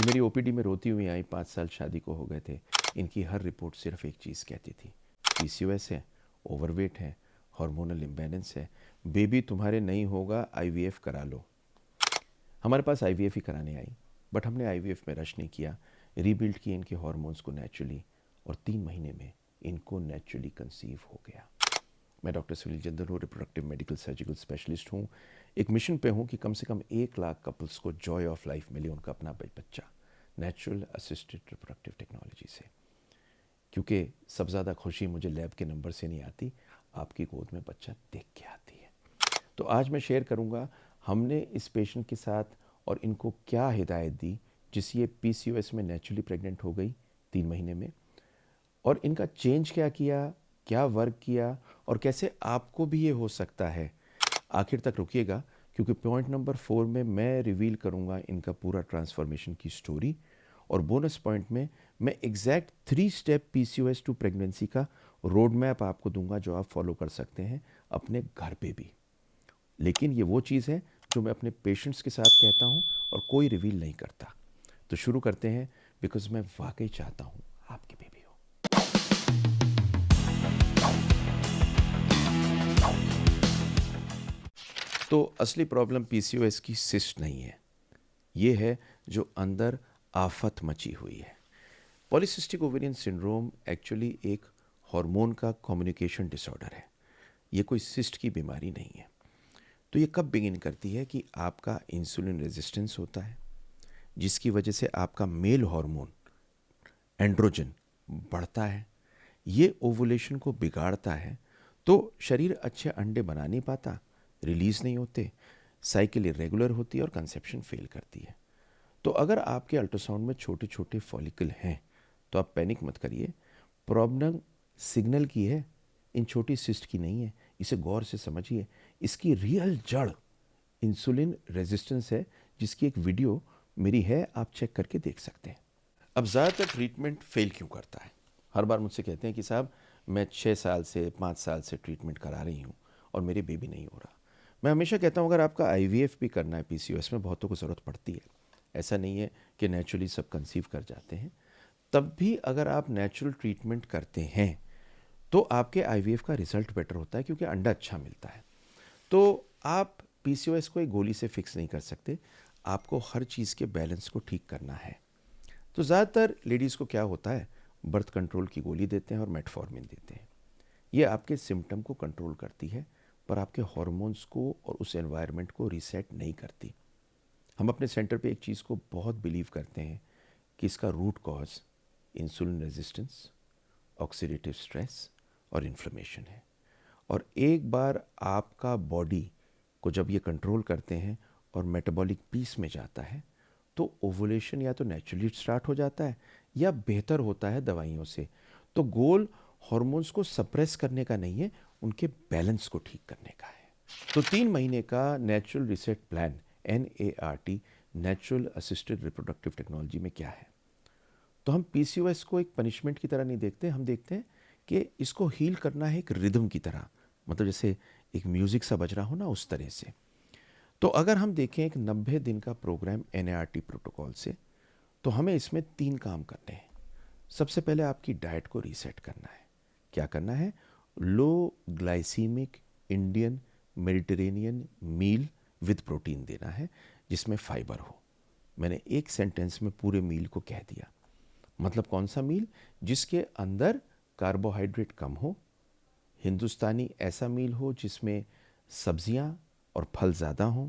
मेरी ओपीडी में रोती हुई आई, 5 साल शादी को हो गए थे। इनकी हर रिपोर्ट सिर्फ एक चीज़ कहती थी, पीसीओएस है, ओवरवेट है, हार्मोनल इम्बैलेंस है, बेबी तुम्हारे नहीं होगा, आईवीएफ करा लो। हमारे पास आईवीएफ ही कराने आई, बट हमने आईवीएफ में रश नहीं किया, रीबिल्ड किए इनके हार्मोन्स को नेचुरली, और 3 महीने में इनको नेचुरली कंसीव हो गया। मैं डॉक्टर सुनील जिंदल हूँ, रिप्रोडक्टिव मेडिकल सर्जिकल स्पेशलिस्ट हूँ। एक मिशन पे हूँ कि कम से कम 1 लाख कपल्स को जॉय ऑफ लाइफ मिले, उनका अपना बच्चा नेचुरल असिस्टेड रिप्रोडक्टिव टेक्नोलॉजी से। क्योंकि सबसे ज़्यादा खुशी मुझे लैब के नंबर से नहीं आती, आपकी गोद में बच्चा देख के आती है। तो आज मैं शेयर करूंगा हमने इस पेशेंट के साथ और इनको क्या हिदायत दी जिससे ये पीसीओएस में नेचुरली प्रेग्नेंट हो गई 3 महीने में, और इनका चेंज क्या किया, क्या वर्क किया, और कैसे आपको भी ये हो सकता है। आखिर तक रुकिएगा, क्योंकि पॉइंट नंबर 4 में मैं रिवील करूंगा इनका पूरा ट्रांसफॉर्मेशन की स्टोरी, और बोनस पॉइंट में मैं exact 3 step PCOS to pregnancy का रोड मैप आपको दूंगा जो आप फॉलो कर सकते हैं अपने घर पे भी। लेकिन ये वो चीज़ है जो मैं अपने पेशेंट्स के साथ कहता हूँ और कोई रिवील नहीं करता। तो शुरू करते हैं, बिकॉज मैं वाकई चाहता हूँ आपकी बेबी हो। तो असली प्रॉब्लम पीसीओएस की सिस्ट नहीं है, ये है जो अंदर आफत मची हुई है। पॉलीसिस्टिक ओवेरियन सिंड्रोम एक्चुअली एक हार्मोन का कम्युनिकेशन डिसऑर्डर है, ये कोई सिस्ट की बीमारी नहीं है। तो ये कब बिगिन करती है कि आपका इंसुलिन रेजिस्टेंस होता है, जिसकी वजह से आपका मेल हार्मोन एंड्रोजन बढ़ता है, ये ओवुलेशन को बिगाड़ता है, तो शरीर अच्छे अंडे बना नहीं पाता, रिलीज नहीं होते, साइकिल इरेगुलर होती है और कंसेप्शन फेल करती है। तो अगर आपके अल्ट्रासाउंड में छोटे छोटे फॉलिकल हैं तो आप पैनिक मत करिए, प्रॉब्लम सिग्नल की है, इन छोटी सिस्ट की नहीं है। इसे गौर से समझिए, इसकी रियल जड़ इंसुलिन रेजिस्टेंस है, जिसकी एक वीडियो मेरी है, आप चेक करके देख सकते हैं। अब ज़्यादातर ट्रीटमेंट फेल क्यों करता है? हर बार मुझसे कहते हैं कि साहब मैं 6 साल से 5 साल से ट्रीटमेंट करा रही हूँ और मेरी बेबी नहीं हो रहा। मैं हमेशा कहता हूँ अगर आपका आईवीएफ भी करना है पीसीओएस में, बहुतों को ज़रूरत पड़ती है, ऐसा नहीं है कि नेचुरली सब कंसीव कर जाते हैं। तब भी अगर आप नेचुरल ट्रीटमेंट करते हैं तो आपके आईवीएफ का रिजल्ट बेटर होता है, क्योंकि अंडा अच्छा मिलता है। तो आप पीसीओएस को एक गोली से फिक्स नहीं कर सकते, आपको हर चीज़ के बैलेंस को ठीक करना है। तो ज़्यादातर लेडीज़ को क्या होता है, बर्थ कंट्रोल की गोली देते हैं और मेटफॉर्मिन देते हैं। ये आपके सिम्टम को कंट्रोल करती है, पर आपके हार्मोन्स को और उस एनवायरनमेंट को रीसेट नहीं करती। हम अपने सेंटर पे एक चीज़ को बहुत बिलीव करते हैं कि इसका root cause insulin resistance, oxidative stress और इन्फ्लेमेशन है। और एक बार आपका बॉडी को जब ये कंट्रोल करते हैं और मेटाबॉलिक पीस में जाता है, तो ओवुलेशन या तो नेचुरली स्टार्ट हो जाता है या बेहतर होता है दवाइयों से। तो गोल हार्मोन्स को सप्रेस करने का नहीं है, उनके बैलेंस को ठीक करने का है। तो 3 महीने का natural reset plan NART, natural assisted reproductive technology में क्या है? तो हम पीसीओएस को एक पनिशमेंट की तरह नहीं देखते, हम देखते हैं कि इसको हील करना है एक रिदम की तरह, मतलब जैसे एक म्यूजिक सा बज रहा हो ना, उस तरह से। तो अगर हम देखें एक 90 दिन का प्रोग्राम NART प्रोटोकॉल से, तो हमें इसमें 3 काम करने हैं। सबसे पहले आपकी डाइट को रीसेट करना है। क्या करना है? Low glycemic Indian Mediterranean meal with protein देना है, जिसमें फाइबर हो। मैंने एक सेंटेंस में पूरे मील को कह दिया। मतलब कौन सा मील? जिसके अंदर कार्बोहाइड्रेट कम हो, हिंदुस्तानी ऐसा मील हो जिसमें सब्जियां और फल ज़्यादा हों,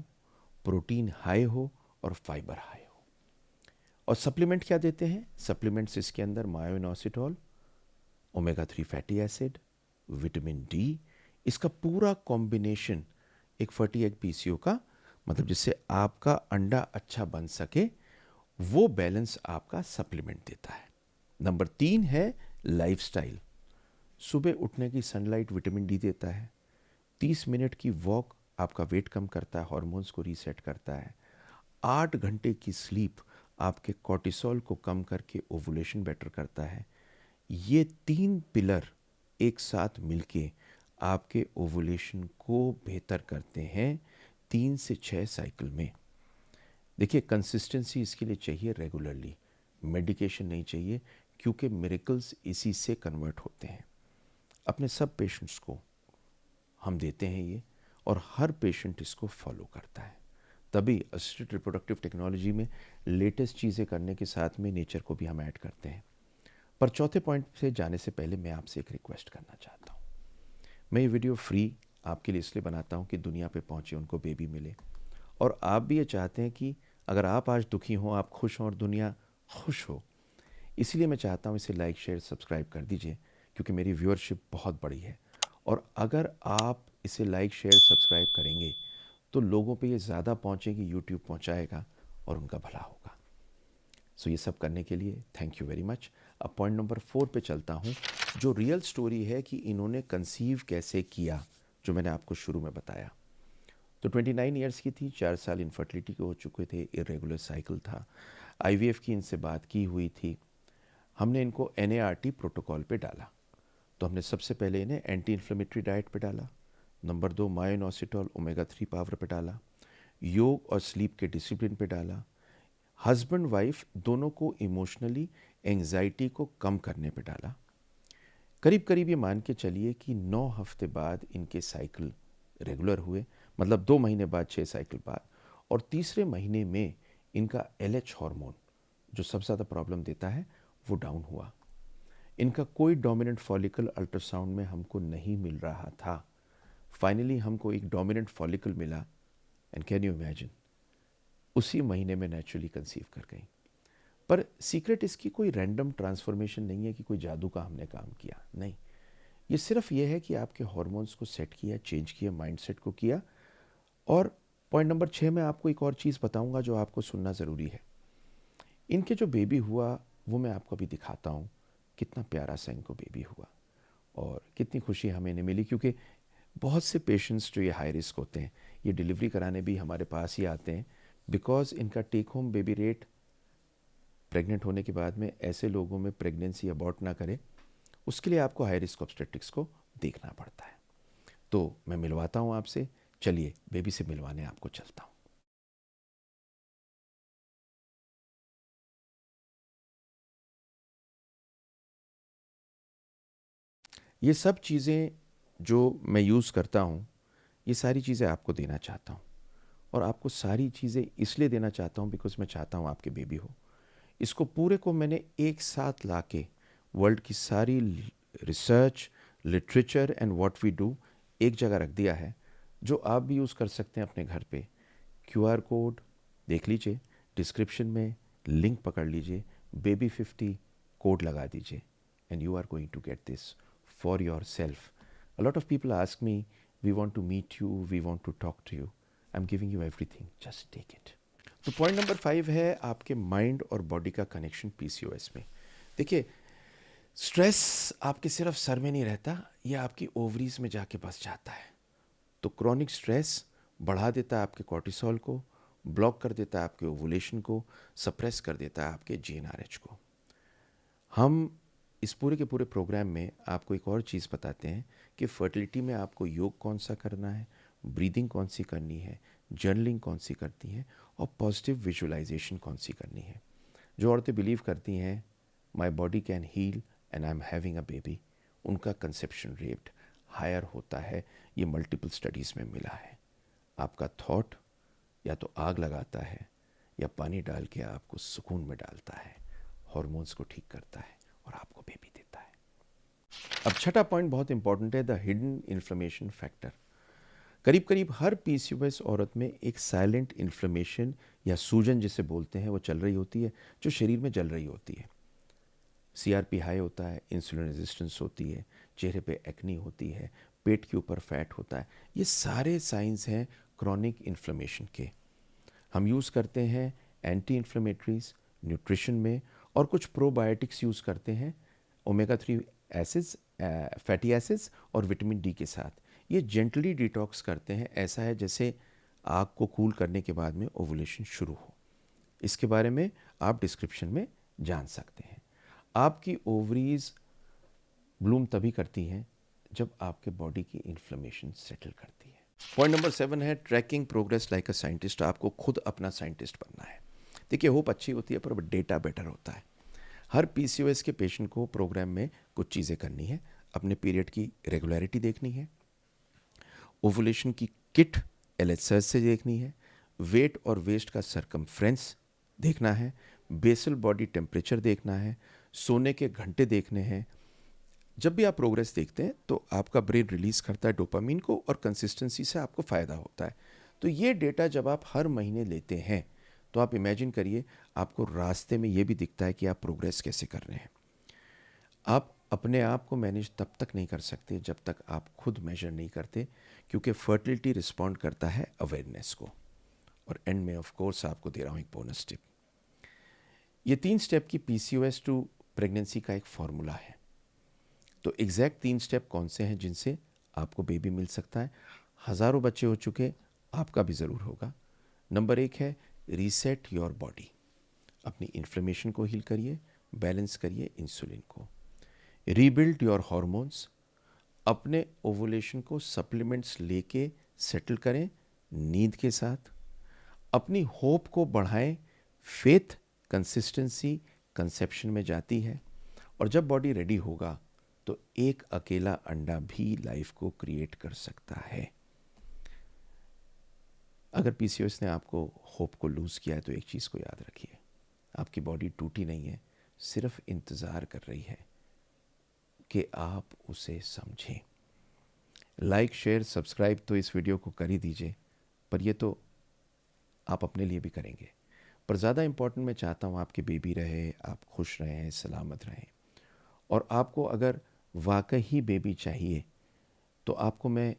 प्रोटीन हाई हो और फाइबर हाई हो। और सप्लीमेंट क्या देते हैं? सप्लीमेंट्स इसके अंदर myoinositol, omega 3 fatty acid, vitamin D, इसका पूरा कॉम्बिनेशन एक 48 पीसीओ का, मतलब जिससे आपका अंडा अच्छा बन सके, वो बैलेंस आपका सप्लीमेंट देता है। नंबर 3 है लाइफस्टाइल। सुबह उठने की सनलाइट विटामिन डी देता है, 30 मिनट की वॉक आपका वेट कम करता है, हार्मोन्स को रीसेट करता है, 8 घंटे की स्लीप आपके कॉर्टिसोल को कम करके ओवुलेशन बेटर करता है। ये 3 पिलर एक साथ मिलके आपके ओवुलेशन को बेहतर करते हैं 3 से 6 साइकिल में। देखिए, कंसिस्टेंसी इसके लिए चाहिए रेगुलरली, मेडिकेशन नहीं चाहिए, क्योंकि मिरेकल्स इसी से कन्वर्ट होते हैं। अपने सब पेशेंट्स को हम देते हैं ये, और हर पेशेंट इसको फॉलो करता है। तभी असिस्टेड रिप्रोडक्टिव टेक्नोलॉजी में लेटेस्ट चीज़ें करने के साथ में नेचर को भी हम ऐड करते हैं। पर चौथे पॉइंट से जाने से पहले मैं आपसे एक रिक्वेस्ट करना चाहता हूँ। मैं ये वीडियो फ्री आपके लिए इसलिए बनाता हूँ कि दुनिया पे पहुँचे उनको बेबी मिले, और आप भी ये चाहते हैं कि अगर आप आज दुखी हों, आप खुश हों और दुनिया खुश हो। इसीलिए मैं चाहता हूँ इसे लाइक शेयर सब्सक्राइब कर दीजिए, क्योंकि मेरी व्यूअरशिप बहुत बड़ी है, और अगर आप इसे लाइक शेयर सब्सक्राइब करेंगे तो लोगों पे ये ज़्यादा पहुँचेगी, यूट्यूब पहुँचाएगा और उनका भला होगा। सो ये सब करने के लिए थैंक यू वेरी मच। अब पॉइंट नंबर 4 पे चलता हूँ, जो रियल स्टोरी है कि इन्होंने कंसीव कैसे किया, जो मैंने आपको शुरू में बताया। तो 29 ईयर्स की थी, 4 साल इनफर्टिलिटी के हो चुके थे, इरेगुलर साइकिल था, आईवीएफ की इनसे बात की हुई थी। हमने इनको एनएआरटी प्रोटोकॉल पे डाला। तो हमने सबसे पहले इन्हें एंटी इन्फ्लेमेटरी डाइट पे डाला, नंबर 2 मायोनोसिटोल ओमेगा 3 पाउडर पे डाला, योग और स्लीप के डिसिप्लिन पे डाला, हस्बैंड वाइफ दोनों को इमोशनली एंजाइटी को कम करने पे डाला। करीब करीब ये मान के चलिए कि 9 हफ्ते बाद इनके साइकिल रेगुलर हुए, मतलब 2 महीने बाद 6 साइकिल बाद, और तीसरे महीने में इनका एलएच हार्मोन, जो सबसे ज़्यादा प्रॉब्लम देता है, वो डाउन हुआ। इनका कोई डोमिनेंट फॉलिकल अल्ट्रासाउंड में हमको नहीं मिल रहा था। फाइनली हमको एक डोमिनेंट फॉलिकल मिला, एंड कैन यू इमेजिन, उसी महीने में नेचुरली कंसीव कर गई। पर सीक्रेट इसकी कोई रैंडम ट्रांसफॉर्मेशन नहीं है कि कोई जादू का हमने काम किया, नहीं। ये सिर्फ ये है कि आपके हार्मोन्स को सेट किया, चेंज किया, माइंडसेट को किया। और पॉइंट नंबर 6 में आपको एक और चीज़ बताऊंगा जो आपको सुनना ज़रूरी है। इनके जो बेबी हुआ वो मैं आपको अभी दिखाता हूँ, कितना प्यारा सा इनको बेबी हुआ और कितनी खुशी हमें इन्हें मिली, क्योंकि बहुत से पेशेंट्स जो ये हाई रिस्क होते हैं, ये डिलीवरी कराने भी हमारे पास ही आते हैं, बिकॉज इनका take home baby rate pregnant होने के बाद में ऐसे लोगों में प्रेगनेंसी अबॉर्ट ना करे, उसके लिए आपको हाई रिस्क ऑब्स्टेट्रिक्स को देखना पड़ता है। तो मैं मिलवाता हूँ आपसे, चलिए बेबी से मिलवाने आपको चलता हूँ। ये सब चीज़ें जो मैं यूज़ करता हूँ, ये सारी चीज़ें आपको देना चाहता हूँ, और आपको सारी चीज़ें इसलिए देना चाहता हूँ बिकॉज मैं चाहता हूँ आपके बेबी हो। इसको पूरे को मैंने एक साथ लाके वर्ल्ड की सारी research, literature and what we do एक जगह रख दिया है, जो आप भी यूज़ कर सकते हैं अपने घर पे। क्यूआर कोड देख लीजिए, डिस्क्रिप्शन में लिंक पकड़ लीजिए, बेबी 50 कोड लगा दीजिए, and you are going to get this for yourself. A lot of people ask me, we want to meet you, we want to talk to you, I am giving you everything, just take it. तो point number 5 है आपके mind और body का connection PCOS में। देखिए, stress आपके सिर्फ sir में नहीं रहता, ये आपकी ओवरीज में जाके बस जाता है। तो क्रॉनिक स्ट्रेस बढ़ा देता है आपके कॉर्टिसोल को, ब्लॉक कर देता है आपके ओवुलेशन को, सप्रेस कर देता है आपके जीएनआरएच को। हम इस पूरे के पूरे प्रोग्राम में आपको एक और चीज़ बताते हैं कि फर्टिलिटी में आपको योग कौन सा करना है, ब्रीदिंग कौन सी करनी है, जर्नलिंग कौन सी करती है, और पॉजिटिव विजुअलाइजेशन कौन सी करनी है। जो औरतें बिलीव करती हैं my body can heal and I am having a baby, उनका कंसेप्शन रेट हायर होता है, ये मल्टीपल स्टडीज़ में मिला है। आपका थॉट या तो आग लगाता है या पानी डाल के आपको सुकून में डालता है, हॉर्मोन्स को ठीक करता है और आपको बेबी देता है। अब छठा पॉइंट बहुत इंपॉर्टेंट है, द हिडन इन्फ्लेमेशन फैक्टर। करीब करीब हर पीसीओएस औरत में एक साइलेंट इन्फ्लेमेशन या सूजन जिसे बोलते हैं वो चल रही होती है, जो शरीर में जल रही होती है। सीआरपी हाई होता है, इंसुलिन रेजिस्टेंस होती है, चेहरे पे एक्नी होती है, पेट के ऊपर फैट होता है। ये सारे साइंस हैं क्रॉनिक इन्फ्लेमेशन के। हम यूज़ करते हैं एंटी इन्फ्लेमेटरीज न्यूट्रिशन में, और कुछ प्रोबायोटिक्स यूज़ करते हैं ओमेगा 3 एसिड्स, फैटी एसिड्स और विटामिन डी के साथ। ये जेंटली डिटॉक्स करते हैं, ऐसा है जैसे आग को कूल करने के बाद में ओवुलेशन शुरू हो। इसके बारे में आप डिस्क्रिप्शन में जान सकते हैं। आपकी ओवरीज ब्लूम तभी करती हैं जब आपके बॉडी की इन्फ्लेमेशन सेटल करती है। पॉइंट नंबर 7 है tracking progress like a scientist. आपको खुद अपना साइंटिस्ट बनना है। देखिए, होप अच्छी होती है पर डेटा बेटर होता है। हर पीसीओएस के पेशेंट को प्रोग्राम में कुछ चीज़ें करनी है। अपने पीरियड की रेगुलरिटी देखनी है, ओवुलेशन की किट एलएचएस से देखनी है, वेट और वेस्ट का सरकमफ्रेंस देखना है, बेसल बॉडी टेम्परेचर देखना है, सोने के घंटे देखने हैं। जब भी आप प्रोग्रेस देखते हैं तो आपका ब्रेन रिलीज करता है डोपामीन को और कंसिस्टेंसी से आपको फ़ायदा होता है। तो ये डेटा जब आप हर महीने लेते हैं तो आप इमेजिन करिए, आपको रास्ते में ये भी दिखता है कि आप प्रोग्रेस कैसे कर रहे हैं। आप अपने आप को मैनेज तब तक नहीं कर सकते जब तक आप खुद मेजर नहीं करते, क्योंकि फर्टिलिटी रिस्पॉन्ड करता है अवेयरनेस को। और एंड में ऑफ कोर्स आपको दे रहा हूँ एक बोनस टिप। ये 3 स्टेप की पीसीओएस टू प्रेगनेंसी का एक फॉर्मूला है। तो एग्जैक्ट 3 स्टेप कौन से हैं जिनसे आपको बेबी मिल सकता है? हज़ारों बच्चे हो चुके, आपका भी ज़रूर होगा। नंबर 1 है रीसेट योर बॉडी। अपनी इन्फ्लेमेशन को हील करिए, बैलेंस करिए इंसुलिन को। Rebuild your hormones. अपने ओवुलेशन को सप्लीमेंट्स लेके सेटल करें नींद के साथ। अपनी होप को बढ़ाएं। फेथ, कंसिस्टेंसी कंसेप्शन में जाती है। और जब बॉडी रेडी होगा तो एक अकेला अंडा भी लाइफ को क्रिएट कर सकता है। अगर पीसीओएस ने आपको होप को लूज़ किया है तो एक चीज़ को याद रखिए, आपकी बॉडी टूटी नहीं है, सिर्फ इंतज़ार कर रही है कि आप उसे समझें। लाइक, शेयर, सब्सक्राइब तो इस वीडियो को कर ही दीजिए, पर ये तो आप अपने लिए भी करेंगे। पर ज़्यादा इम्पोर्टेंट मैं चाहता हूँ आपके बेबी रहे, आप खुश रहें, सलामत रहें। और आपको अगर वाकई ही बेबी चाहिए तो आपको मैं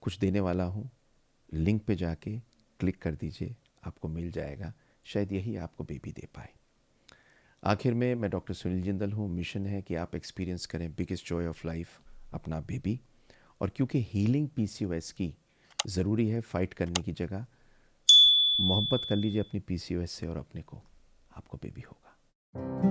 कुछ देने वाला हूँ। लिंक पे जाके क्लिक कर दीजिए, आपको मिल जाएगा। शायद यही आपको बेबी दे पाए। आखिर में मैं डॉक्टर सुनील जिंदल हूँ। मिशन है कि आप एक्सपीरियंस करें बिगेस्ट जॉय ऑफ लाइफ, अपना बेबी। और क्योंकि हीलिंग पीसीओएस की ज़रूरी है फाइट करने की जगह, मोहब्बत कर लीजिए अपनी पीसीओएस से और अपने को, आपको बेबी होगा।